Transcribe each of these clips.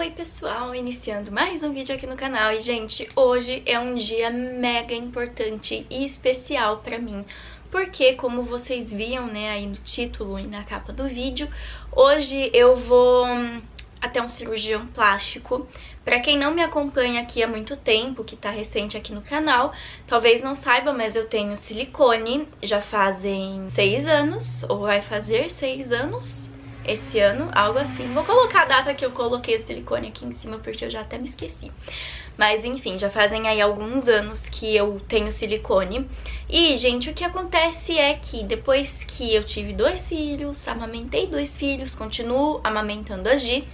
Oi pessoal, iniciando mais um vídeo aqui no canal. E gente, hoje é um dia mega importante e especial pra mim, porque como vocês viam, né, aí no título e na capa do vídeo, hoje eu vou até um cirurgião plástico. Pra quem não me acompanha aqui há muito tempo, que tá recente aqui no canal, talvez não saiba, mas eu tenho silicone já fazem 6 anos, ou vai fazer 6 anos esse ano, algo assim. Vou colocar a data que eu coloquei o silicone aqui em cima, porque eu já até me esqueci. Mas enfim, já fazem aí alguns anos que eu tenho silicone. E, gente, o que acontece é que depois que eu tive 2 filhos, amamentei 2 filhos, continuo amamentando a Gi,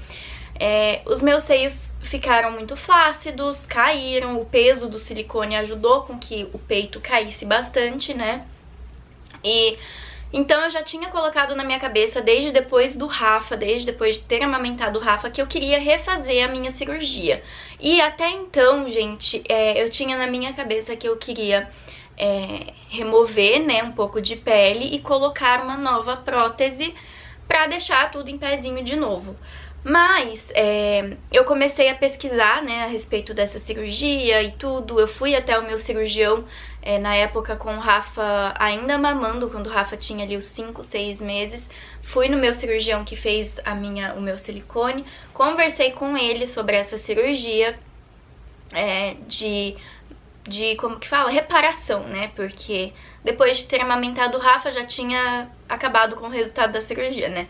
os meus seios ficaram muito flácidos, caíram, o peso do silicone ajudou com que o peito caísse bastante, né? E então eu já tinha colocado na minha cabeça desde depois do Rafa, desde depois de ter amamentado o Rafa, que eu queria refazer a minha cirurgia. E até então, gente, eu tinha na minha cabeça que eu queria remover, né, um pouco de pele e colocar uma nova prótese pra deixar tudo em pezinho de novo. Mas eu comecei a pesquisar, né, a respeito dessa cirurgia e tudo. Eu fui até o meu cirurgião na época com o Rafa ainda mamando, quando o Rafa tinha ali os 5, 6 meses. Fui no meu cirurgião que fez o meu silicone, conversei com ele sobre essa cirurgia como que fala? Reparação, né? Porque depois de ter amamentado o Rafa já tinha acabado com o resultado da cirurgia, né?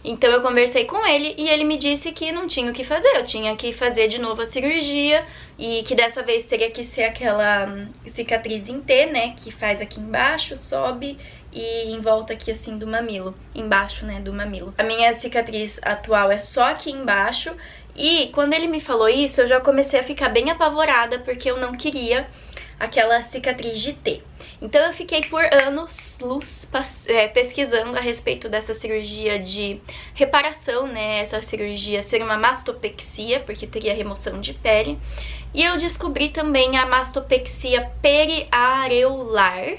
Então eu conversei com ele e ele me disse que não tinha o que fazer, eu tinha que fazer de novo a cirurgia e que dessa vez teria que ser aquela cicatriz em T, né, que faz aqui embaixo, sobe e em volta aqui assim do mamilo, embaixo, né, do mamilo. A minha cicatriz atual é só aqui embaixo e quando ele me falou isso eu já comecei a ficar bem apavorada porque eu não queria aquela cicatriz de T. Então eu fiquei por anos pesquisando a respeito dessa cirurgia de reparação, né? Essa cirurgia ser uma mastopexia, porque teria remoção de pele. E eu descobri também a mastopexia periareolar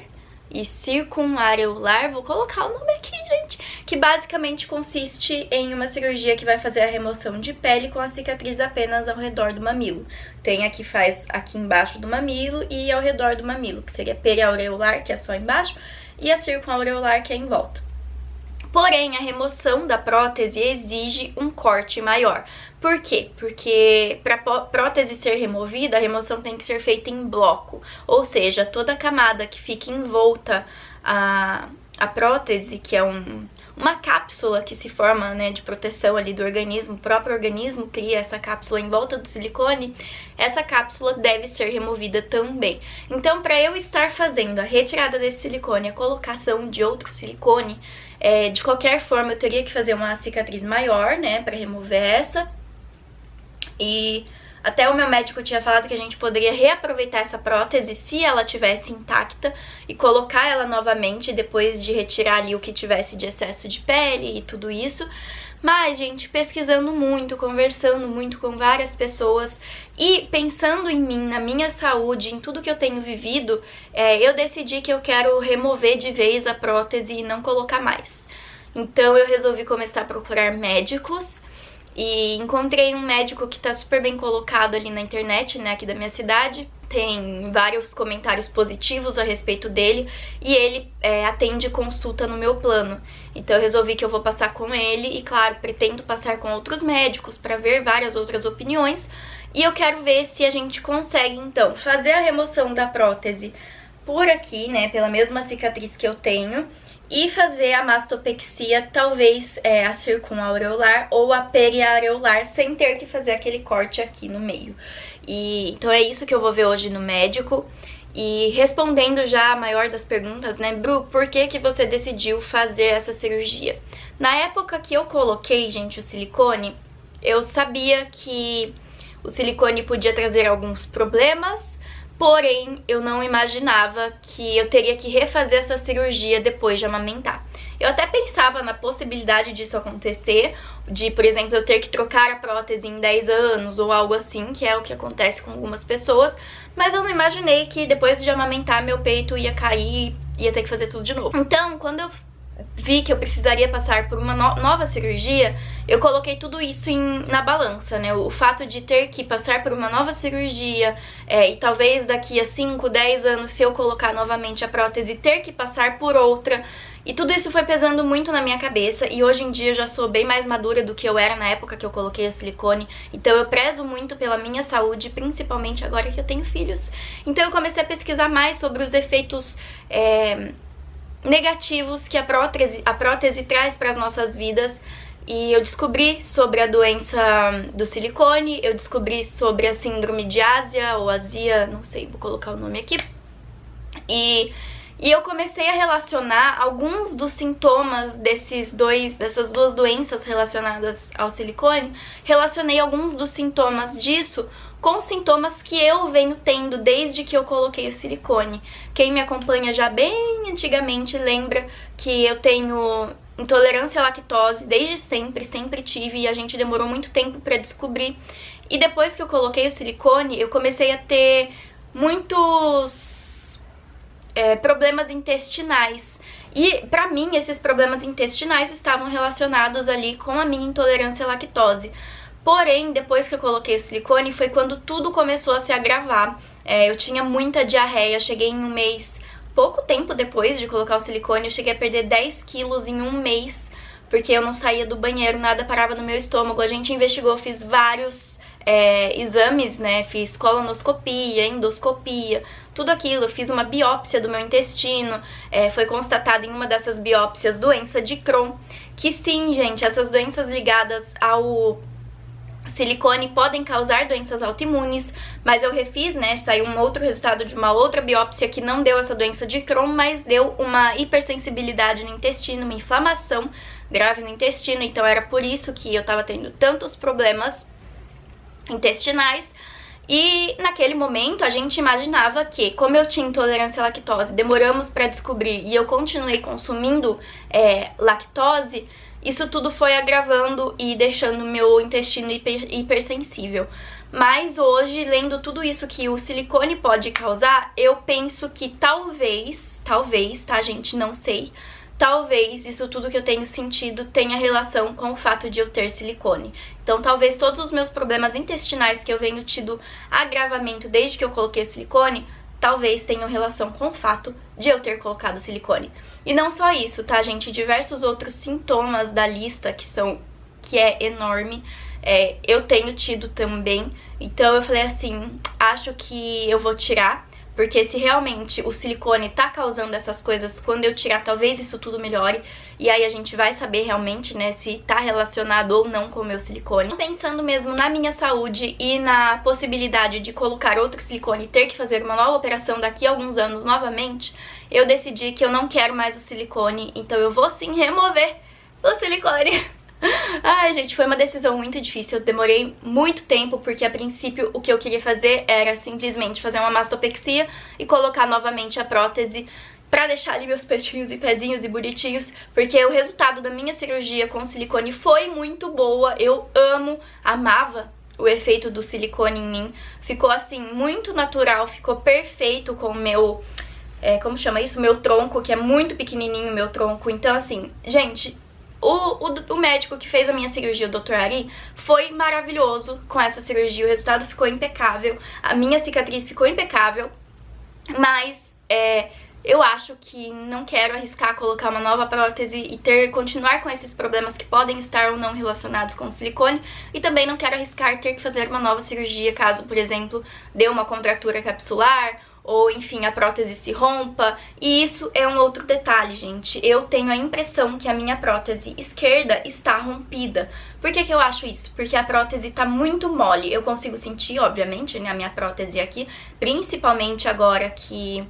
e circunareolar, vou colocar o nome aqui, gente, que basicamente consiste em uma cirurgia que vai fazer a remoção de pele com a cicatriz apenas ao redor do mamilo. Tem a que faz aqui embaixo do mamilo e ao redor do mamilo, que seria periaureolar, que é só embaixo, e a circunaureolar, que é em volta. Porém, a remoção da prótese exige um corte maior. Por quê? Porque para a prótese ser removida, a remoção tem que ser feita em bloco. Ou seja, toda a camada que fica em volta a prótese, que é uma cápsula que se forma, né, de proteção ali do organismo, o próprio organismo cria essa cápsula em volta do silicone, essa cápsula deve ser removida também. Então, para eu estar fazendo a retirada desse silicone, a colocação de outro silicone, de qualquer forma eu teria que fazer uma cicatriz maior, né, para remover essa. E até o meu médico tinha falado que a gente poderia reaproveitar essa prótese se ela tivesse intacta e colocar ela novamente depois de retirar ali o que tivesse de excesso de pele e tudo isso. Mas, gente, pesquisando muito, conversando muito com várias pessoas e pensando em mim, na minha saúde, em tudo que eu tenho vivido, eu decidi que eu quero remover de vez a prótese e não colocar mais. Então eu resolvi começar a procurar médicos. E encontrei um médico que tá super bem colocado ali na internet, né, aqui da minha cidade. Tem vários comentários positivos a respeito dele e ele atende consulta no meu plano. Então eu resolvi que eu vou passar com ele e, claro, pretendo passar com outros médicos para ver várias outras opiniões. E eu quero ver se a gente consegue, então, fazer a remoção da prótese por aqui, né, pela mesma cicatriz que eu tenho, e fazer a mastopexia, talvez a circunaureolar ou a periareolar, sem ter que fazer aquele corte aqui no meio. E então é isso que eu vou ver hoje no médico. E respondendo já a maior das perguntas, né, Bru, por que você decidiu fazer essa cirurgia? Na época que eu coloquei, gente, o silicone, eu sabia que o silicone podia trazer alguns problemas, porém, eu não imaginava que eu teria que refazer essa cirurgia depois de amamentar. Eu até pensava na possibilidade disso acontecer, de, por exemplo, eu ter que trocar a prótese em 10 anos ou algo assim, que é o que acontece com algumas pessoas, mas eu não imaginei que depois de amamentar meu peito ia cair e ia ter que fazer tudo de novo. Então, quando eu vi que eu precisaria passar por uma nova cirurgia, eu coloquei tudo isso na balança, né? O fato de ter que passar por uma nova cirurgia e talvez daqui a 5, 10 anos, se eu colocar novamente a prótese, ter que passar por outra. E tudo isso foi pesando muito na minha cabeça, e hoje em dia eu já sou bem mais madura do que eu era na época que eu coloquei o silicone. Então eu prezo muito pela minha saúde, principalmente agora que eu tenho filhos. Então eu comecei a pesquisar mais sobre os efeitos negativos que a prótese traz para as nossas vidas. E eu descobri sobre a doença do silicone, eu descobri sobre a síndrome de Ásia, ou azia, não sei, vou colocar o nome aqui. E eu comecei a relacionar alguns dos sintomas dessas duas doenças relacionadas ao silicone. Relacionei alguns dos sintomas disso com sintomas que eu venho tendo desde que eu coloquei o silicone. Quem me acompanha já bem antigamente lembra que eu tenho intolerância à lactose desde sempre, sempre tive, e a gente demorou muito tempo para descobrir. E depois que eu coloquei o silicone, eu comecei a ter muitos problemas intestinais. E pra mim, esses problemas intestinais estavam relacionados ali com a minha intolerância à lactose. Porém, depois que eu coloquei o silicone, foi quando tudo começou a se agravar. Eu tinha muita diarreia, eu cheguei em um mês, pouco tempo depois de colocar o silicone, eu cheguei a perder 10 quilos em um mês, porque eu não saía do banheiro, nada parava no meu estômago. A gente investigou, fiz vários exames, né? Fiz colonoscopia, endoscopia, tudo aquilo. Eu fiz uma biópsia do meu intestino, foi constatado em uma dessas biópsias doença de Crohn, que sim, gente, essas doenças ligadas ao silicone podem causar doenças autoimunes, mas eu refiz, né, saiu um outro resultado de uma outra biópsia que não deu essa doença de Crohn, mas deu uma hipersensibilidade no intestino, uma inflamação grave no intestino. Então era por isso que eu tava tendo tantos problemas intestinais. E naquele momento a gente imaginava que, como eu tinha intolerância à lactose, demoramos para descobrir, e eu continuei consumindo lactose, isso tudo foi agravando e deixando meu intestino hipersensível. Mas hoje, lendo tudo isso que o silicone pode causar, eu penso que talvez, tá, gente, não sei, talvez isso tudo que eu tenho sentido tenha relação com o fato de eu ter silicone. Então talvez todos os meus problemas intestinais que eu venho tido agravamento desde que eu coloquei o silicone, talvez tenham relação com o fato de eu ter colocado silicone. E não só isso, tá, gente? Diversos outros sintomas da lista que é enorme, eu tenho tido também. Então eu falei assim, acho que eu vou tirar, porque se realmente o silicone tá causando essas coisas, quando eu tirar, talvez isso tudo melhore. E aí a gente vai saber realmente, né, se tá relacionado ou não com o meu silicone. Pensando mesmo na minha saúde e na possibilidade de colocar outro silicone e ter que fazer uma nova operação daqui a alguns anos novamente, eu decidi que eu não quero mais o silicone, então eu vou sim remover o silicone. Ai, gente, foi uma decisão muito difícil, eu demorei muito tempo, porque a princípio o que eu queria fazer era simplesmente fazer uma mastopexia e colocar novamente a prótese pra deixar ali meus peitinhos e pezinhos e bonitinhos, porque o resultado da minha cirurgia com silicone foi muito boa. Eu amava o efeito do silicone em mim, ficou assim, muito natural, ficou perfeito com o meu, como chama isso? Meu tronco, que é muito pequenininho, meu tronco. Então assim, gente, o médico que fez a minha cirurgia, o Dr. Ari, foi maravilhoso com essa cirurgia, o resultado ficou impecável, a minha cicatriz ficou impecável, mas eu acho que não quero arriscar colocar uma nova prótese e continuar com esses problemas que podem estar ou não relacionados com o silicone, e também não quero arriscar ter que fazer uma nova cirurgia caso, por exemplo, dê uma contratura capsular, ou enfim, a prótese se rompa. E isso é um outro detalhe, gente. Eu tenho a impressão que a minha prótese esquerda está rompida. Por que que eu acho isso? Porque a prótese tá muito mole. Eu consigo sentir, obviamente, né, a minha prótese aqui, principalmente agora que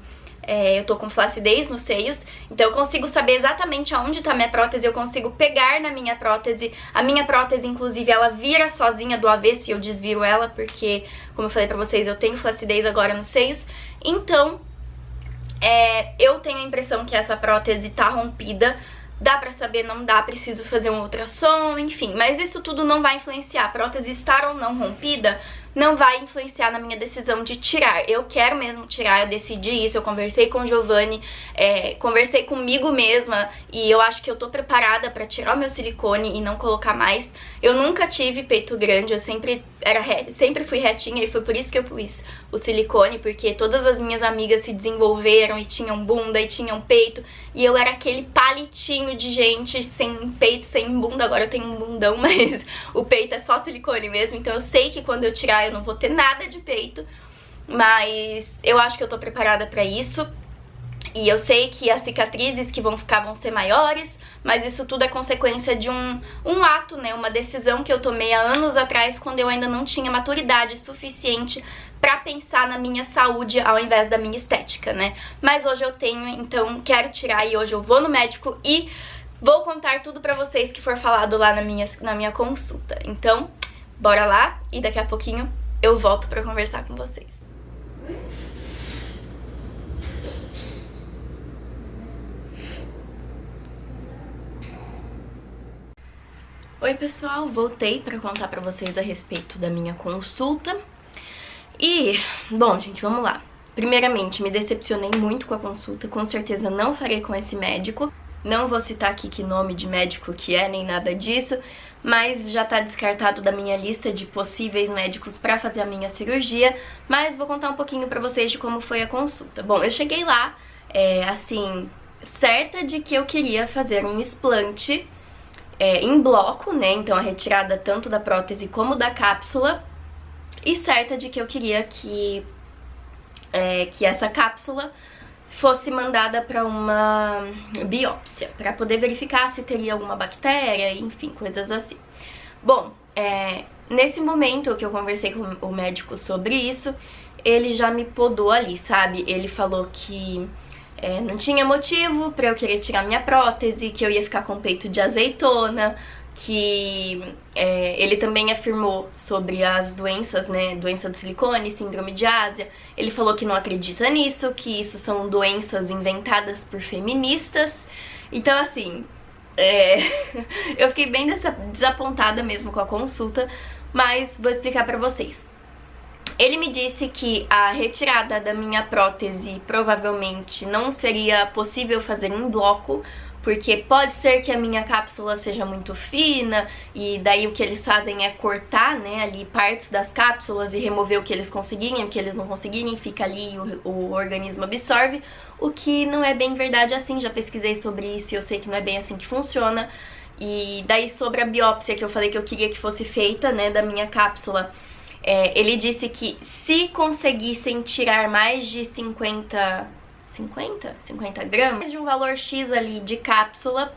eu tô com flacidez nos seios, então eu consigo saber exatamente aonde tá minha prótese, eu consigo pegar na minha prótese. A minha prótese, inclusive, ela vira sozinha do avesso e eu desviro ela, porque, como eu falei pra vocês, eu tenho flacidez agora nos seios. Então, eu tenho a impressão que essa prótese tá rompida, dá pra saber, não dá, preciso fazer um ultrassom, enfim. Mas isso tudo não vai influenciar. A prótese estar ou não rompida não vai influenciar na minha decisão de tirar. Eu quero mesmo tirar, eu decidi isso, eu conversei com o Giovanni, conversei comigo mesma e eu acho que eu tô preparada pra tirar o meu silicone e não colocar mais. Eu nunca tive peito grande, eu sempre fui retinha e foi por isso que eu pus o silicone, porque todas as minhas amigas se desenvolveram e tinham bunda e tinham peito, e eu era aquele palitinho de gente sem peito, sem bunda. Agora eu tenho um bundão, mas o peito é só silicone mesmo, então eu sei que quando eu tirar eu não vou ter nada de peito, mas eu acho que eu tô preparada pra isso. E eu sei que as cicatrizes que vão ficar vão ser maiores, mas isso tudo é consequência de um ato, né? Uma decisão que eu tomei há anos atrás, quando eu ainda não tinha maturidade suficiente pra pensar na minha saúde ao invés da minha estética, né? Mas hoje eu tenho, então quero tirar, e hoje eu vou no médico e vou contar tudo pra vocês que for falado lá na minha consulta. Então, bora lá e daqui a pouquinho eu volto pra conversar com vocês. Oi pessoal, voltei pra contar pra vocês a respeito da minha consulta. E, bom gente, vamos lá. Primeiramente, me decepcionei muito com a consulta, com certeza não farei com esse médico. Não vou citar aqui que nome de médico que é, nem nada disso, mas já tá descartado da minha lista de possíveis médicos pra fazer a minha cirurgia. Mas vou contar um pouquinho pra vocês de como foi a consulta. Bom, eu cheguei lá, assim, certa de que eu queria fazer um explante em bloco, né, então a retirada tanto da prótese como da cápsula, e certa de que eu queria que essa cápsula fosse mandada para uma biópsia, para poder verificar se teria alguma bactéria, enfim, coisas assim. Bom, nesse momento que eu conversei com o médico sobre isso, ele já me podou ali, sabe? Ele falou que não tinha motivo pra eu querer tirar minha prótese, que eu ia ficar com peito de azeitona, que ele também afirmou sobre as doenças, né, doença do silicone, síndrome de Ásia. Ele falou que não acredita nisso, que isso são doenças inventadas por feministas. Então, assim, eu fiquei bem desapontada mesmo com a consulta, mas vou explicar pra vocês. Ele me disse que a retirada da minha prótese provavelmente não seria possível fazer em bloco, porque pode ser que a minha cápsula seja muito fina, e daí o que eles fazem é cortar, né, ali partes das cápsulas e remover o que eles conseguirem, o que eles não conseguirem, fica ali e o organismo absorve, o que não é bem verdade assim. Já pesquisei sobre isso e eu sei que não é bem assim que funciona. E daí sobre a biópsia que eu falei que eu queria que fosse feita, né, da minha cápsula, ele disse que se conseguissem tirar mais de 50 gramas de um valor X ali de cápsula,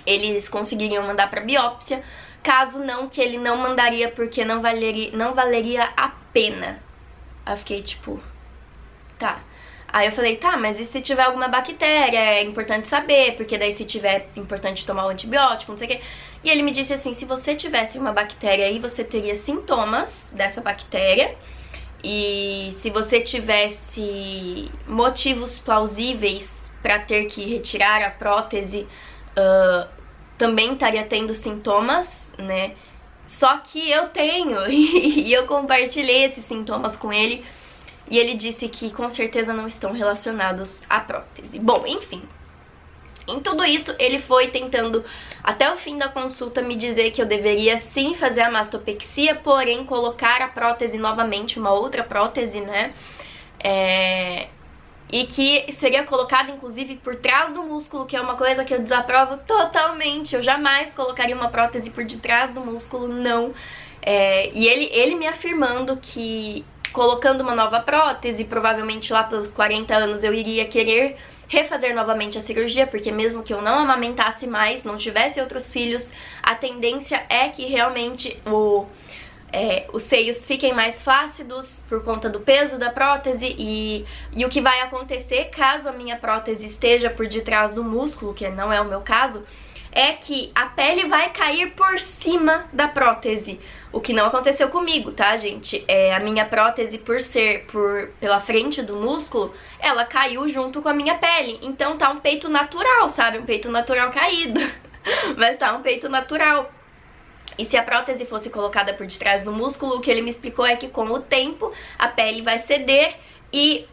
eles conseguiriam mandar pra biópsia. Caso não, que ele não mandaria porque não valeria a pena. Aí eu fiquei tipo, tá. Aí eu falei, tá, mas e se tiver alguma bactéria? É importante saber, porque daí se tiver, é importante tomar o antibiótico, não sei o quê. E ele me disse assim, se você tivesse uma bactéria aí, você teria sintomas dessa bactéria. E se você tivesse motivos plausíveis pra ter que retirar a prótese, também estaria tendo sintomas, né? Só que eu tenho, e eu compartilhei esses sintomas com ele. E ele disse que com certeza não estão relacionados à prótese. Bom, enfim, em tudo isso ele foi tentando até o fim da consulta me dizer que eu deveria sim fazer a mastopexia, porém colocar a prótese novamente, uma outra prótese, né? E que seria colocada inclusive por trás do músculo, que é uma coisa que eu desaprovo totalmente. Eu jamais colocaria uma prótese por detrás do músculo, não. E ele me afirmando que colocando uma nova prótese, provavelmente lá pelos 40 anos eu iria querer refazer novamente a cirurgia, porque mesmo que eu não amamentasse mais, não tivesse outros filhos, a tendência é que realmente os seios fiquem mais flácidos por conta do peso da prótese, e o que vai acontecer caso a minha prótese esteja por detrás do músculo, que não é o meu caso, é que a pele vai cair por cima da prótese. O que não aconteceu comigo, tá, gente? A minha prótese, por ser pela frente do músculo, ela caiu junto com a minha pele. Então tá um peito natural, sabe? Um peito natural caído. Mas tá um peito natural. E se a prótese fosse colocada por detrás do músculo, o que ele me explicou é que com o tempo a pele vai ceder e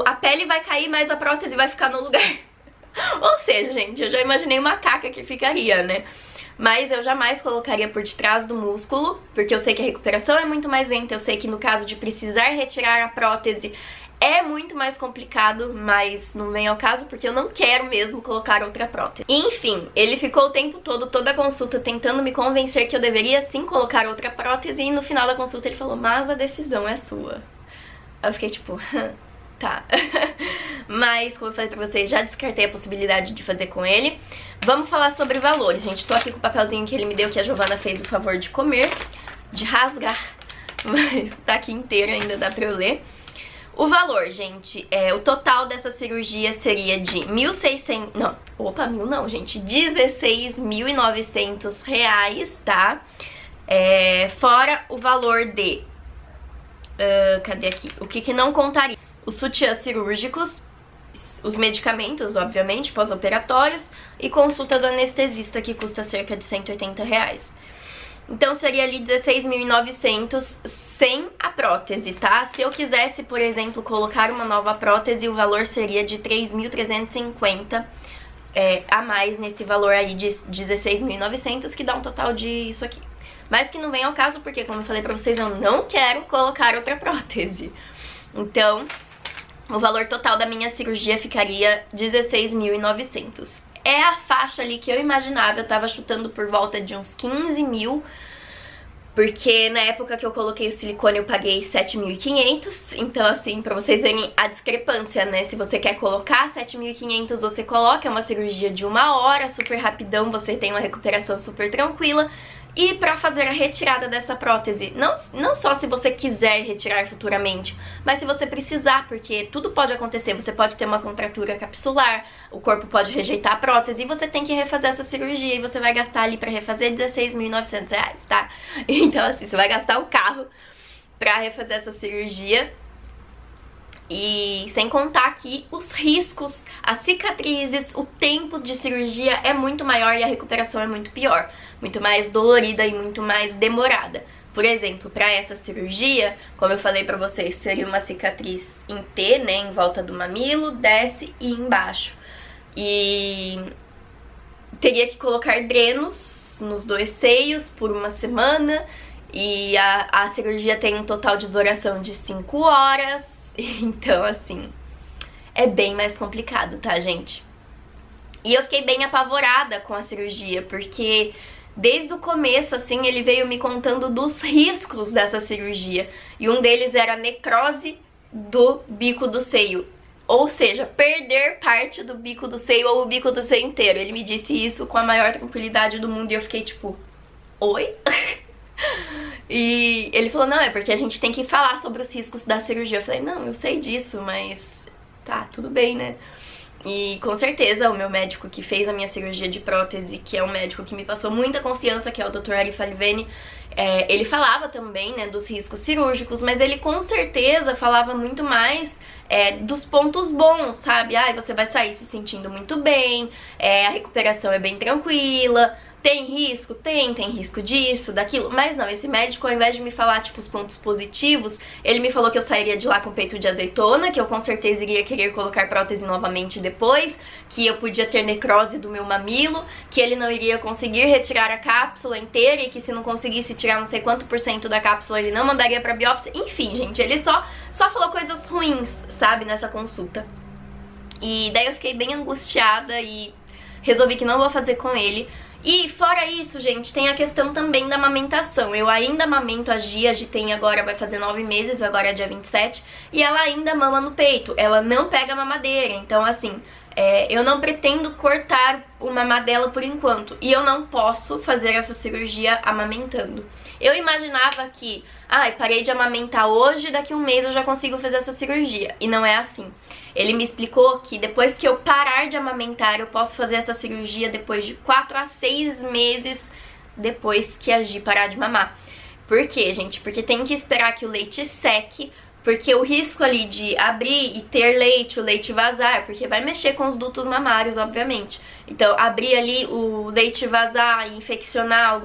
a pele vai cair, mas a prótese vai ficar no lugar. Ou seja, gente, eu já imaginei uma caca que ficaria, né? Mas eu jamais colocaria por detrás do músculo, porque eu sei que a recuperação é muito mais lenta, eu sei que no caso de precisar retirar a prótese é muito mais complicado, mas não vem ao caso porque eu não quero mesmo colocar outra prótese. Enfim, ele ficou o tempo todo, toda a consulta, tentando me convencer que eu deveria sim colocar outra prótese e no final da consulta ele falou, mas a decisão é sua. Aí eu fiquei tipo, tá. Mas, como eu falei pra vocês, já descartei a possibilidade de fazer com ele. Vamos falar sobre valores, gente. Tô aqui com o papelzinho que ele me deu, que a Giovana fez o favor de comer, de rasgar, mas tá aqui inteiro, ainda dá pra eu ler. O valor, gente, o total dessa cirurgia seria de 1.600... Não, opa, 1.000 não, gente. 16.900 reais, tá? Fora o valor de... cadê aqui? O que não contaria? Os sutiãs cirúrgicos, os medicamentos, obviamente, pós-operatórios, e consulta do anestesista, que custa cerca de 180 reais. Então seria ali 16.900 sem a prótese, tá? Se eu quisesse, por exemplo, colocar uma nova prótese, o valor seria de 3.350 a mais nesse valor aí de 16.900, que dá um total de isso aqui. Mas que não vem ao caso, porque como eu falei pra vocês, eu não quero colocar outra prótese. Então, o valor total da minha cirurgia ficaria 16.900. É a faixa ali que eu imaginava, eu tava chutando por volta de uns 15 mil, porque na época que eu coloquei o silicone eu paguei 7.500, então assim, pra vocês verem a discrepância, né, se você quer colocar 7.500, você coloca, é uma cirurgia de 1 hora, super rapidão, você tem uma recuperação super tranquila. E pra fazer a retirada dessa prótese, não só se você quiser retirar futuramente, mas se você precisar, porque tudo pode acontecer, você pode ter uma contratura capsular, o corpo pode rejeitar a prótese e você tem que refazer essa cirurgia e você vai gastar ali pra refazer 16.900 reais, tá? Então assim, você vai gastar o carro pra refazer essa cirurgia. E sem contar aqui os riscos, as cicatrizes, o tempo de cirurgia é muito maior e a recuperação é muito pior. Muito mais dolorida e muito mais demorada. Por exemplo, para essa cirurgia, como eu falei pra vocês, seria uma cicatriz em T, né, em volta do mamilo, desce e embaixo. E teria que colocar drenos nos 2 seios por 1 semana. E a cirurgia tem um total de duração de 5 horas. Então, assim, é bem mais complicado, tá, gente? E eu fiquei bem apavorada com a cirurgia, porque desde o começo, assim, ele veio me contando dos riscos dessa cirurgia. E um deles era a necrose do bico do seio. Ou seja, perder parte do bico do seio ou o bico do seio inteiro. Ele me disse isso com a maior tranquilidade do mundo e eu fiquei tipo, oi? E ele falou, não, é porque a gente tem que falar sobre os riscos da cirurgia. Eu falei, não, eu sei disso, mas tá, tudo bem, né? E com certeza o meu médico que fez a minha cirurgia de prótese, que é um médico que me passou muita confiança, que é o Dr. Arif Alivene, ele falava também, né, dos riscos cirúrgicos, mas ele com certeza falava muito mais dos pontos bons, sabe? Ai, você vai sair se sentindo muito bem, a recuperação é bem tranquila. Tem risco? Tem risco disso, daquilo. Mas não, esse médico, ao invés de me falar, tipo, os pontos positivos, ele me falou que eu sairia de lá com peito de azeitona, que eu com certeza iria querer colocar prótese novamente depois, que eu podia ter necrose do meu mamilo, que ele não iria conseguir retirar a cápsula inteira e que se não conseguisse tirar não sei quanto % da cápsula, ele não mandaria pra biópsia. Enfim, gente, ele só falou coisas ruins, sabe, nessa consulta. E daí eu fiquei bem angustiada e resolvi que não vou fazer com ele. E fora isso, gente, tem a questão também da amamentação. Eu ainda amamento a Gia, a Gi tem agora, vai fazer 9 meses, agora é dia 27, e ela ainda mama no peito, ela não pega mamadeira, então assim, eu não pretendo cortar o mamar dela por enquanto, e eu não posso fazer essa cirurgia amamentando. Eu imaginava que, parei de amamentar hoje, daqui a 1 mês eu já consigo fazer essa cirurgia, e não é assim. Ele me explicou que depois que eu parar de amamentar, eu posso fazer essa cirurgia depois de 4 a 6 meses depois que a Gi parar de mamar. Por quê, gente? Porque tem que esperar que o leite seque, porque o risco ali de abrir e ter leite, o leite vazar, porque vai mexer com os dutos mamários, obviamente. Então, abrir ali o leite vazar e infeccionar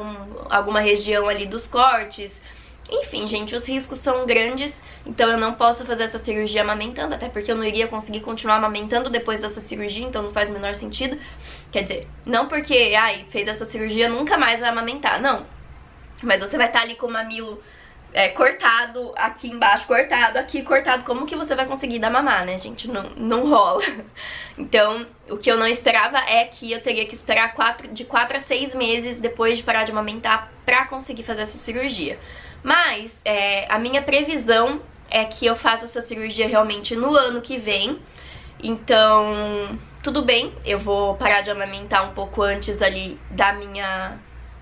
alguma região ali dos cortes. Enfim, gente, os riscos são grandes, então eu não posso fazer essa cirurgia amamentando, até porque eu não iria conseguir continuar amamentando depois dessa cirurgia, então não faz o menor sentido. Quer dizer, não porque, fez essa cirurgia, nunca mais vai amamentar, não. Mas você vai estar ali com o mamilo cortado, aqui embaixo cortado, aqui cortado. Como que você vai conseguir dar mamar, né, gente? Não rola. Então, o que eu não esperava é que eu teria que esperar de 4 a 6 meses depois de parar de amamentar pra conseguir fazer essa cirurgia. Mas a minha previsão é que eu faça essa cirurgia realmente no ano que vem. Então, tudo bem, eu vou parar de amamentar um pouco antes ali da minha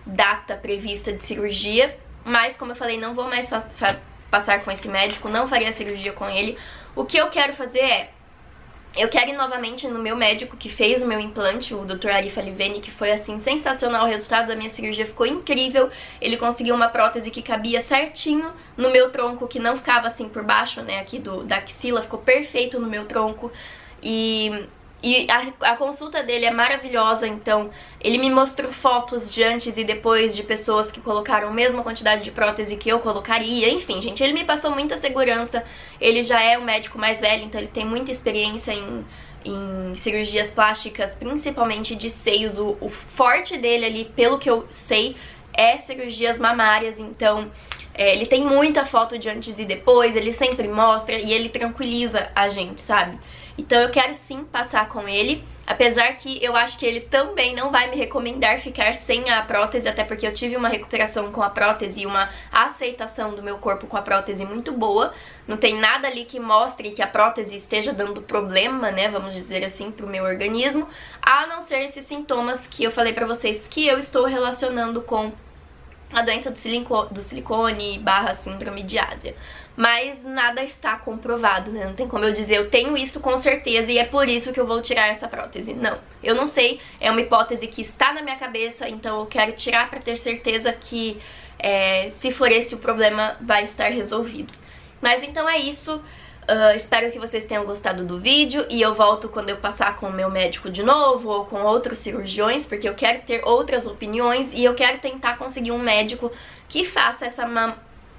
data prevista de cirurgia, mas como eu falei, não vou mais passar com esse médico, não faria a cirurgia com ele. O que eu quero fazer eu quero ir novamente no meu médico que fez o meu implante, o Dr. Arif Alivene, que foi assim sensacional. O resultado da minha cirurgia ficou incrível. Ele conseguiu uma prótese que cabia certinho no meu tronco, que não ficava assim por baixo, né, aqui da axila, ficou perfeito no meu tronco. E a consulta dele é maravilhosa, então ele me mostrou fotos de antes e depois de pessoas que colocaram a mesma quantidade de prótese que eu colocaria. Enfim, gente, ele me passou muita segurança. Ele já é um médico mais velho, então ele tem muita experiência em cirurgias plásticas, principalmente de seios. O forte dele ali, pelo que eu sei, é cirurgias mamárias, então ele tem muita foto de antes e depois, ele sempre mostra e ele tranquiliza a gente, sabe? Então eu quero sim passar com ele, apesar que eu acho que ele também não vai me recomendar ficar sem a prótese, até porque eu tive uma recuperação com a prótese e uma aceitação do meu corpo com a prótese muito boa. Não tem nada ali que mostre que a prótese esteja dando problema, né, vamos dizer assim, pro meu organismo, a não ser esses sintomas que eu falei pra vocês que eu estou relacionando com a doença do silicone / síndrome de Ásia. Mas nada está comprovado, né? Não tem como eu dizer, eu tenho isso com certeza e é por isso que eu vou tirar essa prótese. Não, eu não sei, é uma hipótese que está na minha cabeça, então eu quero tirar pra ter certeza que se for esse o problema, vai estar resolvido. Mas então é isso. Espero que vocês tenham gostado do vídeo e eu volto quando eu passar com o meu médico de novo ou com outros cirurgiões, porque eu quero ter outras opiniões e eu quero tentar conseguir um médico que faça essa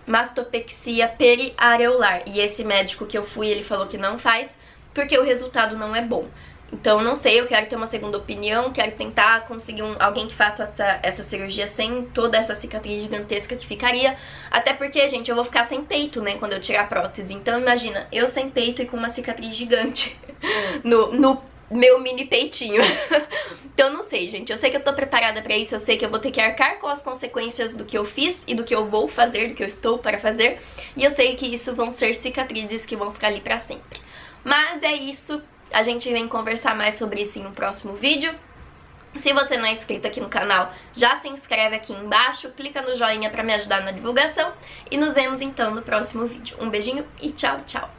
mastopexia periareolar. E esse médico que eu fui, ele falou que não faz porque o resultado não é bom. Então, não sei, eu quero ter uma segunda opinião, quero tentar conseguir alguém que faça essa cirurgia sem toda essa cicatriz gigantesca que ficaria. Até porque, gente, eu vou ficar sem peito, né, quando eu tirar a prótese. Então, imagina, eu sem peito e com uma cicatriz gigante no meu mini peitinho. Então, não sei, gente, eu sei que eu tô preparada pra isso, eu sei que eu vou ter que arcar com as consequências do que eu fiz e do que eu vou fazer, do que eu estou para fazer. E eu sei que isso vão ser cicatrizes que vão ficar ali pra sempre. Mas é isso. A gente vem conversar mais sobre isso em um próximo vídeo. Se você não é inscrito aqui no canal, já se inscreve aqui embaixo, clica no joinha pra me ajudar na divulgação e nos vemos então no próximo vídeo. Um beijinho e tchau, tchau!